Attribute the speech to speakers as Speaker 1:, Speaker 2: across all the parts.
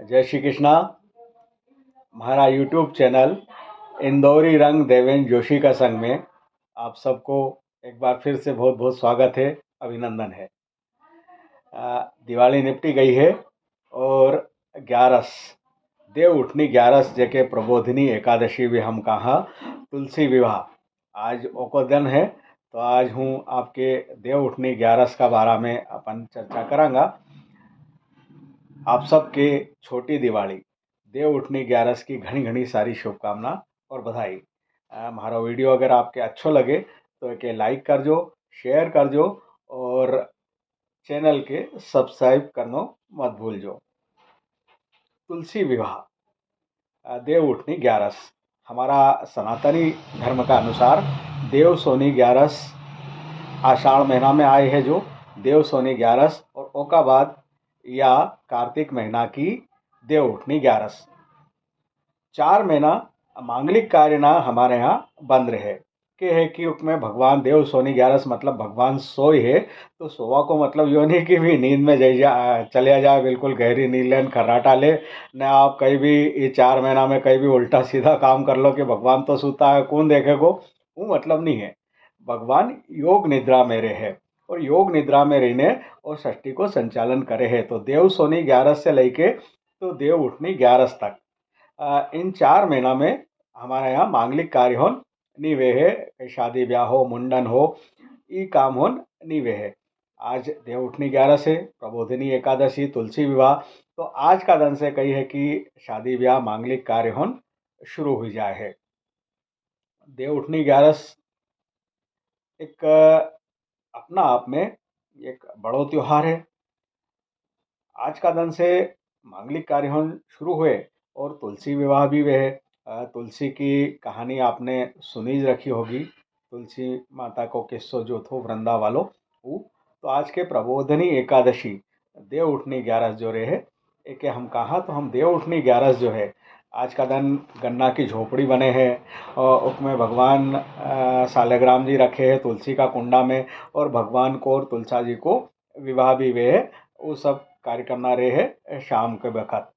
Speaker 1: जय श्री कृष्णा। हमारा YouTube channel Indori रंग देवेंद्र जोशी का संग में आप सबको एक बार फिर से बहुत बहुत स्वागत है, अभिनंदन है। दिवाली निपटी गई है और 11 देव उठनी 11 जके प्रबोधिनी एकादशी भी हम कहा तुलसी विवाह आज ओको दिन है। तो आज हूँ आपके देव उठनी 11 का बारे में अपन चर्चा करांगा। आप सबके छोटी दिवाली देव उठनी 11 की घनी घनी सारी शुभकामना और बधाई। हमारा वीडियो अगर आपके अच्छो लगे तो एक लाइक कर जो, शेयर कर जो और चैनल के सब्सक्राइब करना मत भूल जो। तुलसी विवाह देव उठनी 11 हमारा सनातनी धर्म का अनुसार देव सोनी 11 आषाढ़ महीना में आए है, जो देव सोनी 11 और ओका बाद या कार्तिक महीना की देव उठनी 11 4 महीना मांगलिक कार्य ना हमारे यहाँ बंद रहे के है कि उसमें भगवान देव सोनी 11 मतलब भगवान सोए है। तो सोवा को मतलब यो नहीं कि भी नींद में चले जाए, बिल्कुल गहरी नींद लेन खर्राटा ले न आप कहीं भी ये 4 महीना में कहीं भी उल्टा सीधा काम कर लो कि भगवान तो सूता है कौन देखे को, वो मतलब नहीं है। भगवान योग निद्रा में रहे और योग निद्रा में रहने और सृष्टि को संचालन करे है। तो देव सोनी 11 से लेके तो देव उठनी 11 तक इन 4 महीना में हमारे यहाँ मांगलिक कार्य हो निवे है, कहीं शादी ब्याह हो, मुंडन हो, ये काम हो निवे है। आज देव उठनी 11 से प्रबोधिनी एकादशी तुलसी विवाह, तो आज का दिन से कही है कि शादी ब्याह मांगलिक कार्य हो शुरू हो जाए है। देव उठनी 11 एक अपना आप में एक बड़ो त्योहार है। आज का दिन से मांगलिक कार्य हो शुरू हुए और तुलसी विवाह भी वे है। तुलसी की कहानी आपने सुनी रखी होगी, तुलसी माता को किस्सो जो थो वृंदा वालो वो। तो आज के प्रबोधनी एकादशी देव उठनी 11 जो रहे है एक हम कहा तो हम देव उठनी 11 जो है आज का दिन गन्ना की झोपड़ी बने हैं और उसमें भगवान सालग्राम जी रखे हैं तुलसी का कुंडा में और भगवान को और तुलसा जी को विवाह भी वे है। वो सब कार्यक्रम ना रहे है शाम के वक़्त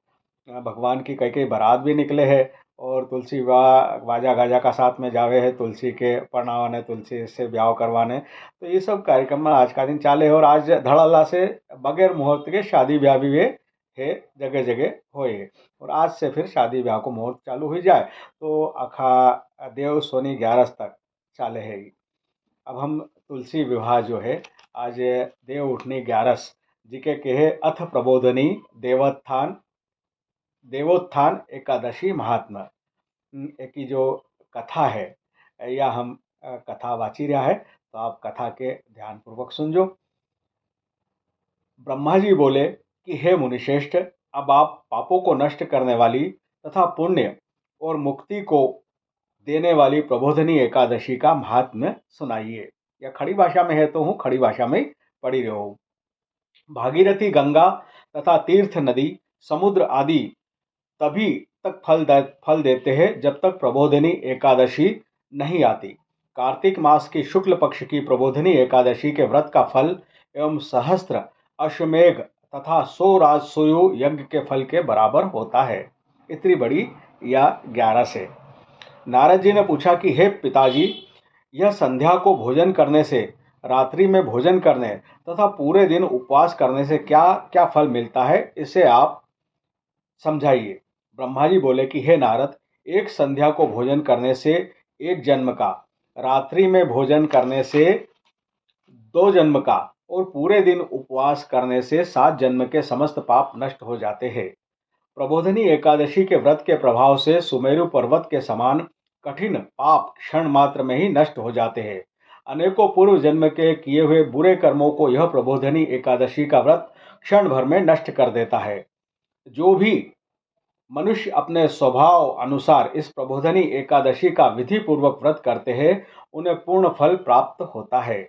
Speaker 1: भगवान की कई कई बारात भी निकले है और तुलसी विवाह बाजा गाजा का साथ में जावे है, तुलसी के परणावाने तुलसी से ब्याह करवाने। तो ये सब कार्यक्रम में आज का दिन चाले है और आज धड़ल्ला से बगैर मुहूर्त के शादी ब्याह भी वे है जगह जगह होए और आज से फिर शादी ब्याह को मुहूर्त चालू हो जाए तो अखा देव सोनी 11 तक चाले है। अब हम तुलसी विवाह जो है आज देव उठनी 11 जिके कहे अथ प्रबोधनी देवोत्थान एकादशी महात्मा की जो कथा है या हम कथा वाची रहा है तो आप कथा के ध्यान पूर्वक सुनजो। ब्रह्मा जी बोले कि हे मुनिश्रेष्ठ, अब आप पापों को नष्ट करने वाली तथा पुण्य और मुक्ति को देने वाली प्रबोधनी एकादशी का महात्म्य सुनाइए। या खड़ी भाषा में है तो हूँ खड़ी भाषा में पढ़ी रहो। भागीरथी गंगा तथा तीर्थ नदी समुद्र आदि तभी तक फल देते हैं जब तक प्रबोधनी एकादशी नहीं आती। कार्तिक मास की शुक्ल पक्ष की प्रबोधनी एकादशी के व्रत का फल एवं सहस्त्र अश्वमेघ तथा 100 राजसूय यज्ञ के फल के बराबर होता है। इतनी बड़ी या 11 से नारद जी ने पूछा कि हे पिताजी, यह संध्या को भोजन करने से, रात्रि में भोजन करने तथा पूरे दिन उपवास करने से क्या क्या फल मिलता है, इसे आप समझाइए। ब्रह्मा जी बोले कि हे नारद, एक संध्या को भोजन करने से 1 जन्म का, रात्रि में भोजन करने से 2 जन्म का और पूरे दिन उपवास करने से 7 जन्म के समस्त पाप नष्ट हो जाते हैं। प्रबोधनी एकादशी के व्रत के प्रभाव से सुमेरु पर्वत के समान कठिन पाप क्षण मात्र में ही नष्ट हो जाते हैं। अनेकों पूर्व जन्म के किए हुए बुरे कर्मों को यह प्रबोधनी एकादशी का व्रत क्षण भर में नष्ट कर देता है। जो भी मनुष्य अपने स्वभाव अनुसार इस प्रबोधनी एकादशी का विधि पूर्वक व्रत करते हैं उन्हें पूर्ण फल प्राप्त होता है।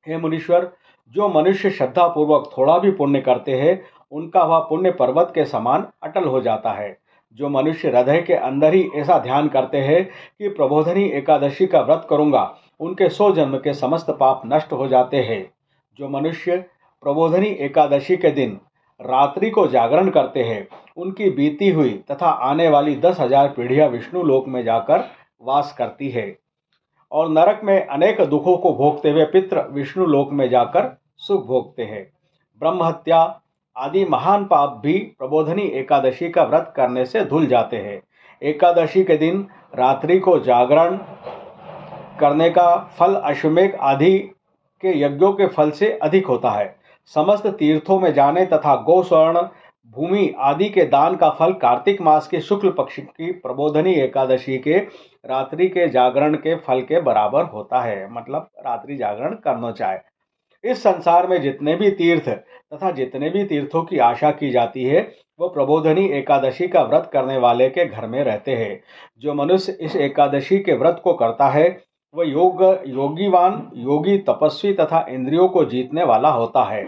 Speaker 1: हे मुनीश्वर, जो मनुष्य श्रद्धा पूर्वक थोड़ा भी पुण्य करते हैं उनका वह पुण्य पर्वत के समान अटल हो जाता है। जो मनुष्य हृदय के अंदर ही ऐसा ध्यान करते हैं कि प्रबोधनी एकादशी का व्रत करूंगा, उनके 100 जन्म के समस्त पाप नष्ट हो जाते हैं। जो मनुष्य प्रबोधनी एकादशी के दिन रात्रि को जागरण करते हैं उनकी बीती हुई तथा आने वाली 10,000 पीढ़ियां विष्णु लोक में जाकर वास करती है और नरक में अनेक दुखों को भोगते हुए पितृ विष्णु लोक में जाकर सुख भोगते हैं। ब्रह्म हत्या आदि महान पाप भी प्रबोधनी एकादशी का व्रत करने से धुल जाते हैं। एकादशी के दिन रात्रि को जागरण करने का फल अश्वमेध आदि के यज्ञों के फल से अधिक होता है। समस्त तीर्थों में जाने तथा गौस्वर्ण भूमि आदि के दान का फल कार्तिक मास के शुक्ल पक्ष की प्रबोधनी एकादशी के रात्रि के जागरण के फल के बराबर होता है। मतलब रात्रि जागरण करना चाहे। इस संसार में जितने भी तीर्थ तथा जितने भी तीर्थों की आशा की जाती है वो प्रबोधनी एकादशी का व्रत करने वाले के घर में रहते हैं। जो मनुष्य इस एकादशी के व्रत को करता है वह योगीवान योगी तपस्वी तथा इंद्रियों को जीतने वाला होता है,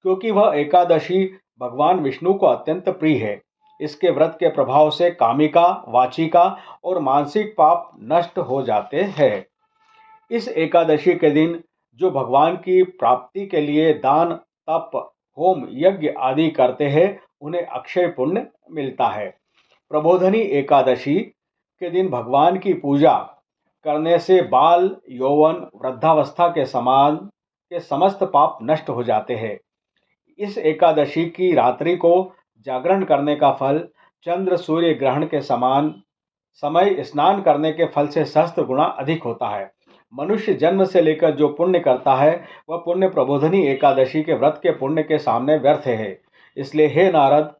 Speaker 1: क्योंकि वह एकादशी भगवान विष्णु को अत्यंत प्रिय है। इसके व्रत के प्रभाव से कामिका वाचिका और मानसिक पाप नष्ट हो जाते हैं। इस एकादशी के दिन जो भगवान की प्राप्ति के लिए दान तप होम यज्ञ आदि करते हैं उन्हें अक्षय पुण्य मिलता है। प्रबोधनी एकादशी के दिन भगवान की पूजा करने से बाल यौवन वृद्धावस्था के समान के समस्त पाप नष्ट हो जाते हैं। इस एकादशी की रात्रि को जागरण करने का फल चंद्र सूर्य ग्रहण के समान समय स्नान करने के फल से सहस्त्र गुना अधिक होता है। मनुष्य जन्म से लेकर जो पुण्य करता है वह पुण्य प्रबोधनी एकादशी के व्रत के पुण्य के सामने व्यर्थ है। इसलिए हे नारद,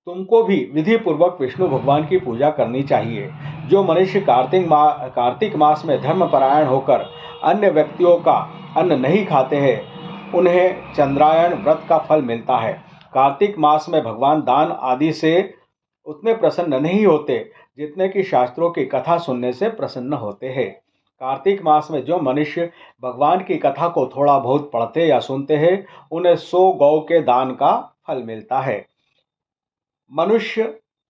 Speaker 1: तुमको भी विधि पूर्वक विष्णु भगवान की पूजा करनी चाहिए। जो मनुष्य कार्तिक मास में धर्मपरायण होकर अन्य व्यक्तियों का अन्न नहीं खाते हैं उन्हें चंद्रायण व्रत का फल मिलता है। कार्तिक मास में भगवान दान आदि से उतने प्रसन्न नहीं होते जितने कि शास्त्रों की कथा सुनने से प्रसन्न होते हैं। कार्तिक मास में जो मनुष्य भगवान की कथा को थोड़ा बहुत पढ़ते या सुनते हैं उन्हें 100 गौ के दान का फल मिलता है। मनुष्य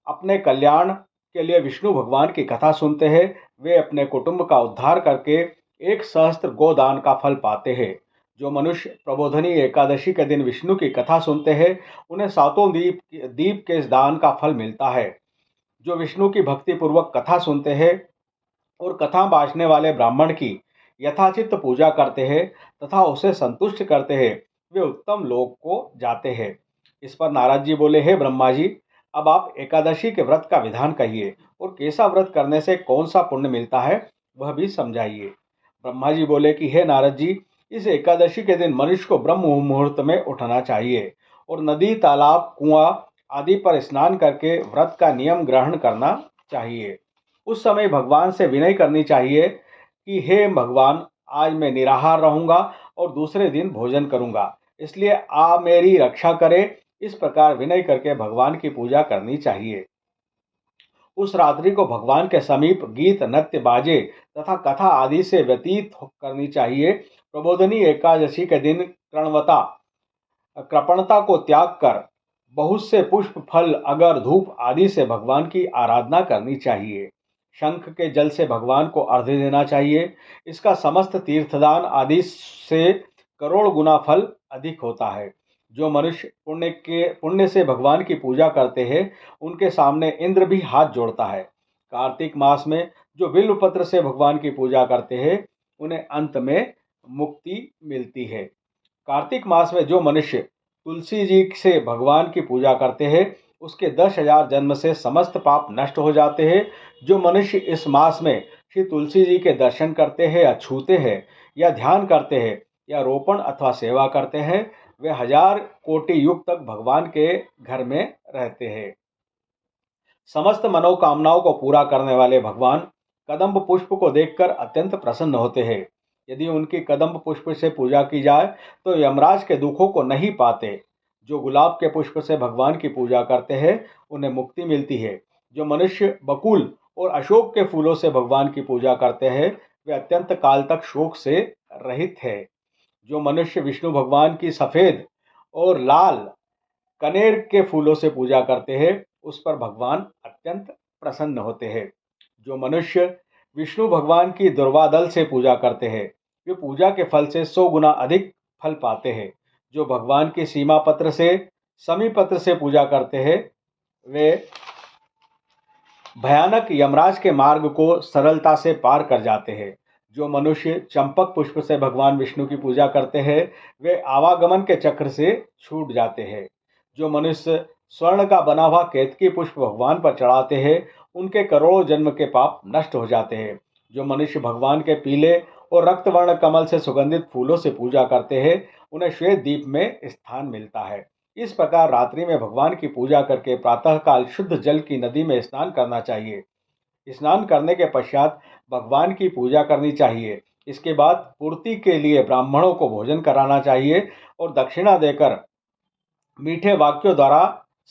Speaker 1: अपने कल्याण के लिए विष्णु भगवान की कथा सुनते हैं, वे अपने कुटुंब का उद्धार करके 1 सहस्त्र गोदान का फल पाते हैं। जो मनुष्य प्रबोधनी एकादशी के दिन विष्णु की कथा सुनते हैं उन्हें 7 दीप के दान का फल मिलता है। जो विष्णु की भक्ति पूर्वक कथा सुनते हैं और कथा बाँचने वाले ब्राह्मण की यथाचित पूजा करते हैं तथा उसे संतुष्ट करते हैं वे उत्तम लोक को जाते हैं। इस पर नारद जी बोले, हे ब्रह्मा जी, अब आप एकादशी के व्रत का विधान कहिए और कैसा व्रत करने से कौन सा पुण्य मिलता है वह भी समझाइए। ब्रह्मा जी बोले कि हे नारद जी, इस एकादशी के दिन मनुष्य को ब्रह्म मुहूर्त में उठना चाहिए और नदी तालाब कुआं आदि पर स्नान करके व्रत का नियम ग्रहण करना चाहिए। उस समय भगवान से विनय करनी चाहिए कि हे भगवान, आज मैं निराहार रहूंगा और दूसरे दिन भोजन करूंगा, इसलिए आप मेरी रक्षा करें। इस प्रकार विनय करके भगवान की पूजा करनी चाहिए। उस रात्रि को भगवान के समीप गीत नृत्य बाजे तथा कथा आदि से व्यतीत करनी चाहिए। प्रबोधनी एकादशी के दिन कृपणता को त्याग कर बहुत से पुष्प फल अगर धूप आदि से भगवान की आराधना करनी चाहिए। शंख के जल से भगवान को अर्घ्य देना चाहिए। इसका समस्त तीर्थदान आदि से करोड़ गुना फल अधिक होता है। जो मनुष्य पुण्य से भगवान की पूजा करते हैं उनके सामने इंद्र भी हाथ जोड़ता है। कार्तिक मास में जो बिल्वपत्र से भगवान की पूजा करते हैं उन्हें अंत में मुक्ति मिलती है। कार्तिक मास में जो मनुष्य तुलसी जी से भगवान की पूजा करते हैं उसके 10,000 जन्म से समस्त पाप नष्ट हो जाते हैं। जो मनुष्य इस मास में श्री तुलसी जी के दर्शन करते हैं या छूते हैं या ध्यान करते हैं या रोपण अथवा सेवा करते हैं वे 1000 कोटि युग तक भगवान के घर में रहते हैं। समस्त मनोकामनाओं को पूरा करने वाले भगवान कदम्ब पुष्प को देखकर अत्यंत प्रसन्न होते हैं। यदि उनकी कदम्ब पुष्प से पूजा की जाए तो यमराज के दुखों को नहीं पाते। जो गुलाब के पुष्प से भगवान की पूजा करते हैं उन्हें मुक्ति मिलती है। जो मनुष्य बकुल और अशोक के फूलों से भगवान की पूजा करते हैं वे अत्यंत काल तक शोक से रहित है। जो मनुष्य विष्णु भगवान की सफ़ेद और लाल कनेर के फूलों से पूजा करते हैं उस पर भगवान अत्यंत प्रसन्न होते हैं। जो मनुष्य विष्णु भगवान की दुर्वादल से पूजा करते हैं वे पूजा के फल से 100 गुना अधिक फल पाते हैं। जो भगवान की सीमा पत्र से शमी पत्र से पूजा करते हैं वे भयानक यमराज के मार्ग को सरलता से पार कर जाते हैं। जो मनुष्य चंपक पुष्प से भगवान विष्णु की पूजा करते हैं वे आवागमन के चक्र से छूट जाते हैं। जो मनुष्य स्वर्ण का बना हुआ केतकी पुष्प भगवान पर चढ़ाते हैं उनके करोड़ों जन्म के पाप नष्ट हो जाते हैं। जो मनुष्य भगवान के पीले और रक्तवर्ण कमल से सुगंधित फूलों से पूजा करते हैं उन्हें श्वेत दीप में स्थान मिलता है। इस प्रकार रात्रि में भगवान की पूजा करके प्रातःकाल शुद्ध जल की नदी में स्नान करना चाहिए। स्नान करने के पश्चात भगवान की पूजा करनी चाहिए। इसके बाद पूर्ति के लिए ब्राह्मणों को भोजन कराना चाहिए और दक्षिणा देकर मीठे वाक्यों द्वारा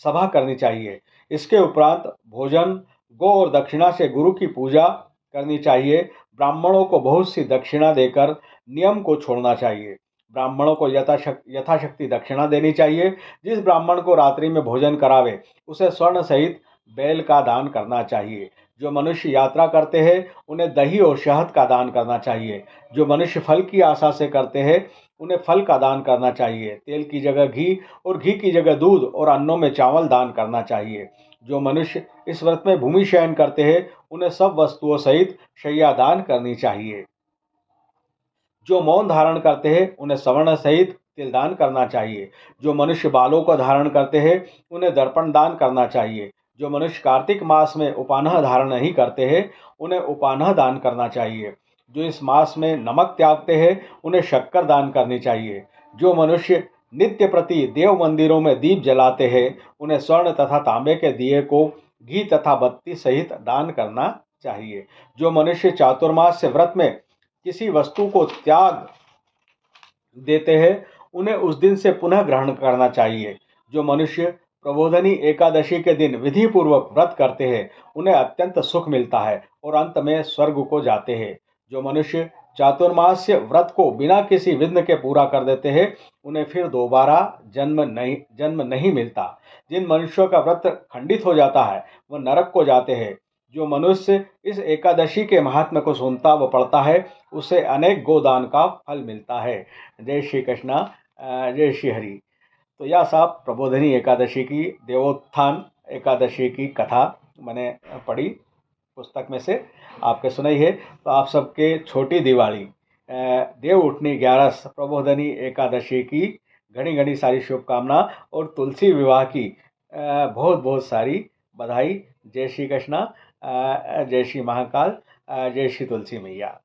Speaker 1: सभा करनी चाहिए। इसके उपरांत भोजन, गो और दक्षिणा से गुरु की पूजा करनी चाहिए। ब्राह्मणों को बहुत सी दक्षिणा देकर नियम को छोड़ना चाहिए। ब्राह्मणों को यथाशक्ति दक्षिणा देनी चाहिए। जिस ब्राह्मण को रात्रि में भोजन करावे उसे स्वर्ण सहित बैल का दान करना चाहिए। जो मनुष्य यात्रा करते हैं उन्हें दही और शहद का दान करना चाहिए। जो मनुष्य फल की आशा से करते हैं उन्हें फल का दान करना चाहिए। तेल की जगह घी और घी की जगह दूध और अन्नों में चावल दान करना चाहिए। जो मनुष्य इस व्रत में भूमि शयन करते हैं उन्हें सब वस्तुओं सहित शैया दान करनी चाहिए। जो मौन धारण करते हैं उन्हें सवर्ण सहित तिलदान करना चाहिए। जो मनुष्य बालों को धारण करते हैं उन्हें दर्पण दान करना चाहिए। जो मनुष्य कार्तिक मास में उपान्ह धारण नहीं करते हैं उन्हें उपान्ह दान करना चाहिए। जो इस मास में नमक त्यागते हैं उन्हें शक्कर दान करनी चाहिए। जो मनुष्य नित्य प्रति देव मंदिरों में दीप जलाते हैं उन्हें स्वर्ण तथा तांबे के दिए को घी तथा बत्ती सहित दान करना चाहिए। जो मनुष्य चातुर्मास से व्रत में किसी वस्तु को त्याग देते हैं उन्हें उस दिन से पुनः ग्रहण करना चाहिए। जो मनुष्य प्रबोधनी एकादशी के दिन विधि पूर्वक व्रत करते हैं उन्हें अत्यंत सुख मिलता है और अंत में स्वर्ग को जाते हैं। जो मनुष्य चातुर्मास्य व्रत को बिना किसी विघ्न के पूरा कर देते हैं उन्हें फिर दोबारा जन्म नहीं मिलता। जिन मनुष्यों का व्रत खंडित हो जाता है वह नरक को जाते हैं। जो मनुष्य इस एकादशी के महात्म्य को सुनता व पढ़ता है उसे अनेक गोदान का फल मिलता है। जय श्री कृष्णा। जय श्री हरि। तो यह साहब प्रबोधिनी एकादशी की, देवोत्थान एकादशी की कथा मैंने पढ़ी पुस्तक में से, आपके सुनाई है। तो आप सबके छोटी दिवाली, देव उठनी 11 प्रबोधिनी एकादशी की घनी घनी सारी शुभकामना और तुलसी विवाह की बहुत बहुत सारी बधाई। जय श्री कृष्णा। जय श्री महाकाल। जय श्री तुलसी मैया।